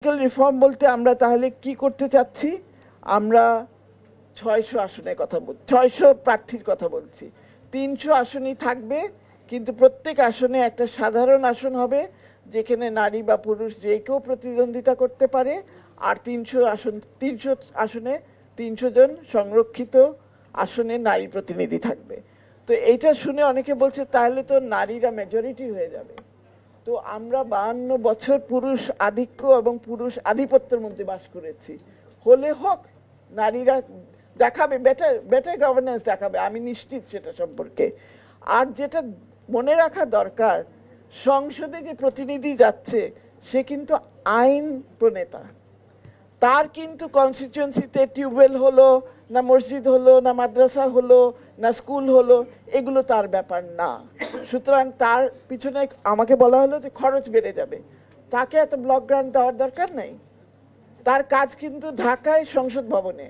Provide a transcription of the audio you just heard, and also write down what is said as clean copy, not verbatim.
Reform বলতে আমরা তাহলে কি করতে চাচ্ছি? আমরা 600 আসনের কথা বলছি, 600 প্রার্থীর কথা বলছি। 300 আসনই থাকবে, কিন্তু প্রত্যেক আসনে একটা সাধারণ আসন হবে যেখানে নারী বা পুরুষ যে কেউ প্রতিদ্বন্দ্বিতা করতে পারে। আর 300 আসনে 300 জন সংরক্ষিত আসনে নারী প্রতিনিধি থাকবে। তো এইটা শুনে অনেকে বলছে তাহলে তো নারীরা মেজরিটি হয়ে যাবে। তো আমরা 52 বছর পুরুষ আধিক্য এবং পুরুষ আধিপত্যের মধ্যে বাস করেছি। হলে হোক, নারীরা দেখাবে, বেটার বেটার গভর্নেন্স দেখাবে, আমি নিশ্চিত সেটা সম্পর্কে। আর যেটা মনে রাখা দরকার, সংসদে যে প্রতিনিধি যাচ্ছে সে কিন্তু আইন প্রণেতা। তার কিন্তু কনস্টিটিউয়েন্সিতে টিউবওয়েল হলো না, মসজিদ হলো না, মাদ্রাসা হলো না, স্কুল হলো, এগুলো তার ব্যাপার না। সুতরাং তার পিছনে আমাকে বলা হলো যে খরচ বেড়ে যাবে, তাকে এত ব্লক গ্রান্ট দেওয়ার দরকার নেই। তার কাজ কিন্তু ঢাকায় সংসদ ভবনে।